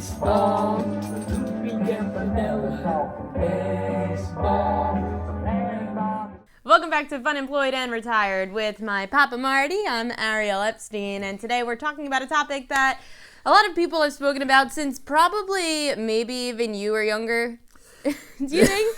Baseball, weekend vanilla, baseball. Welcome back to Funemployed and Retired with my Papa Marty. I'm Ariel, Epstein, and today we're talking about a topic that a lot of people have spoken about since probably maybe even you were younger. Do you think?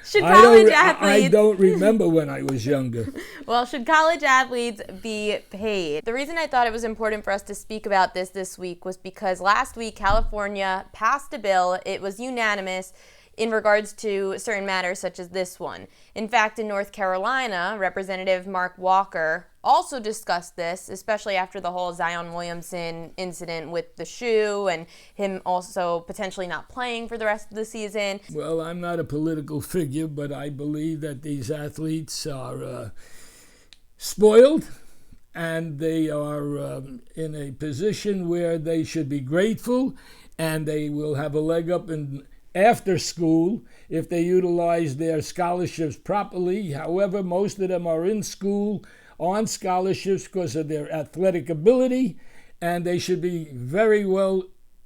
Should college athletes... I don't remember when I was younger. Well, should college athletes be paid? The reason I thought it was important for us to speak about this week was because last week California passed a bill. It was unanimous in regards to certain matters such as this one. In fact, in North Carolina, Representative Mark Walker also discussed this, especially after the whole Zion Williamson incident with the shoe and him also potentially not playing for the rest of the season. Well, I'm not a political figure, but I believe that these athletes are spoiled, and they are in a position where they should be grateful, and they will have a leg up in after school if they utilize their scholarships properly. However, most of them are in school on scholarships because of their athletic ability, and they should be very well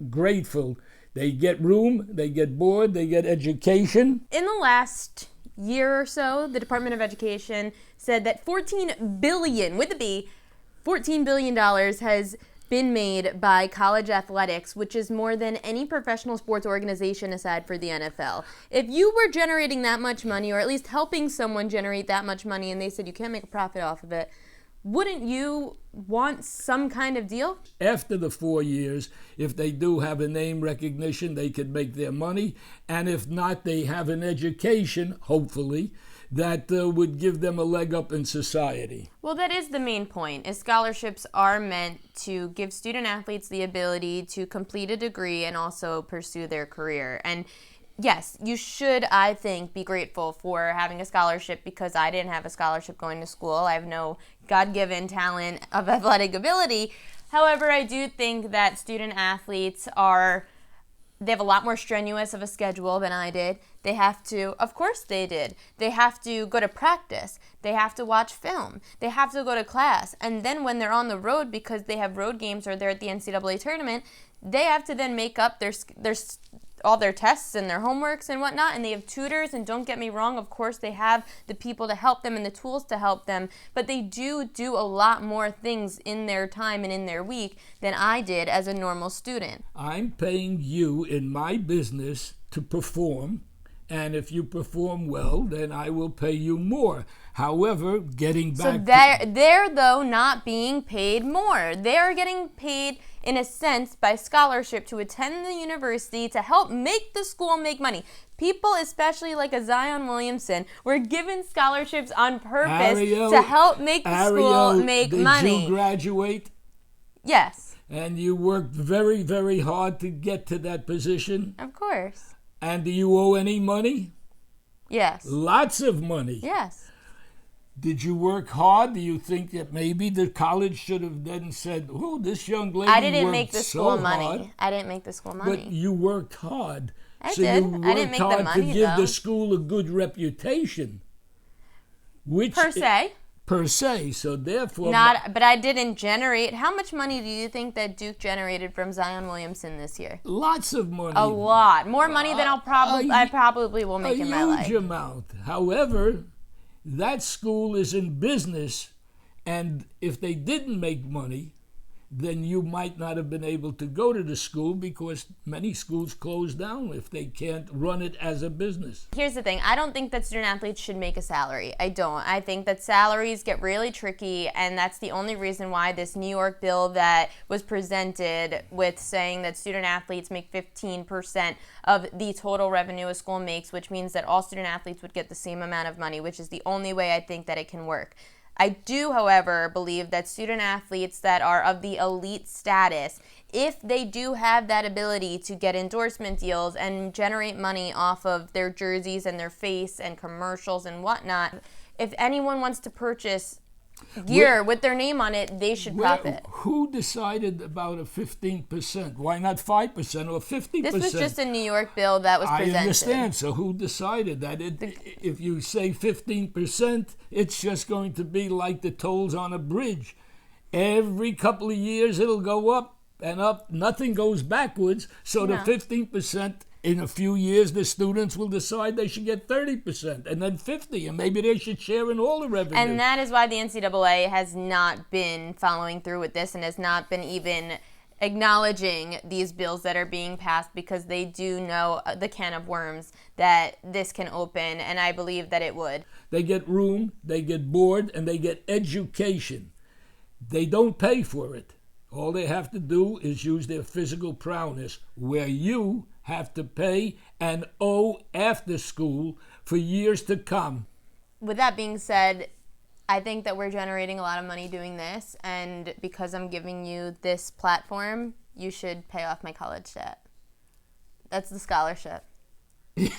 grateful. They get room, they get board, they get education. In the last year or so, the Department of Education said that $14 billion, with a B, $14 billion has been made by college athletics, which is more than any professional sports organization aside for the NFL. If you were generating that much money, or at least helping someone generate that much money, and they said you can't make a profit off of it, wouldn't you want some kind of deal? After the 4 years, if they do have a name recognition, they could make their money. And if not, they have an education, hopefully, that would give them a leg up in society. Well, that is the main point, is scholarships are meant to give student athletes the ability to complete a degree and also pursue their career. And yes, you should, I think, be grateful for having a scholarship, because I didn't have a scholarship going to school. I have no God-given talent of athletic ability. However, I do think that student athletes they have a lot more strenuous of a schedule than I did. They have to, of course they did. They have to go to practice. They have to watch film. They have to go to class. And then when they're on the road, because they have road games or they're at the NCAA tournament, they have to then make up all their tests and their homeworks and whatnot, and they have tutors, and don't get me wrong, of course they have the people to help them and the tools to help them, but they do a lot more things in their time and in their week than I did as a normal student. I'm paying you in my business to perform, and if you perform well, then I will pay you more. However, getting back So they're though not being paid more. They're getting paid in a sense by scholarship to attend the university to help make the school make money. People, especially like a Zion Williamson, were given scholarships on purpose to help make the school make money. Did you graduate? Yes. And you worked very, very hard to get to that position? Of course. And do you owe any money? Yes. Lots of money. Yes. Did you work hard? Do you think that maybe the college should have then said, oh, this young lady I didn't worked make the so school money. hard. I didn't make the school money. But you worked hard. I so did. You worked I didn't make hard the money, to give though. the school a good reputation. Per se. Per se. So therefore... But I didn't generate... How much money do you think that Duke generated from Zion Williamson this year? Lots of money. A lot. More money than I probably will make in my life. A huge amount. However, that school is in business, and if they didn't make money, then you might not have been able to go to the school, because many schools close down if they can't run it as a business. Here's the thing. I don't think that student athletes should make a salary. I don't. I think that salaries get really tricky, and that's the only reason why this New York bill that was presented with saying that student athletes make 15% of the total revenue a school makes, which means that all student athletes would get the same amount of money, which is the only way I think that it can work. I do, however, believe that student athletes that are of the elite status, if they do have that ability to get endorsement deals and generate money off of their jerseys and their face and commercials and whatnot, if anyone wants to purchase gear with their name on it, they should profit. Who decided about a 15%? Why not 5% or 50%? This was just a New York bill that was presented. I understand. So who decided that? If you say 15%, it's just going to be like the tolls on a bridge. Every couple of years it'll go up, and up. Nothing goes backwards. So the 15%, in a few years, the students will decide they should get 30% and then 50%, and maybe they should share in all the revenue. And that is why the NCAA has not been following through with this and has not been even acknowledging these bills that are being passed, because they do know the can of worms that this can open, and I believe that it would. They get room, they get board, and they get education. They don't pay for it. All they have to do is use their physical prowess, where you have to pay and owe after school for years to come. With that being said, I think that we're generating a lot of money doing this, and because I'm giving you this platform, you should pay off my college debt. That's the scholarship. You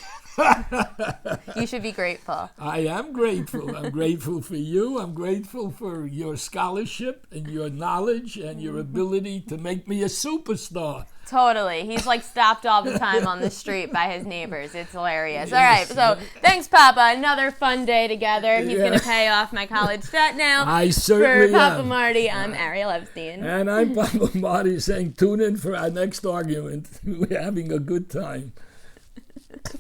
should be grateful. I am grateful. I'm grateful for you. I'm grateful for your scholarship and your knowledge and your ability to make me a superstar. Totally. He's like stopped all the time on the street by his neighbors. It's hilarious. All right. So thanks, Papa. Another fun day together. He's going to pay off my college debt now. I certainly For Papa am. Marty, I'm Ariel Epstein. And I'm Papa Marty saying tune in for our next argument. We're having a good time.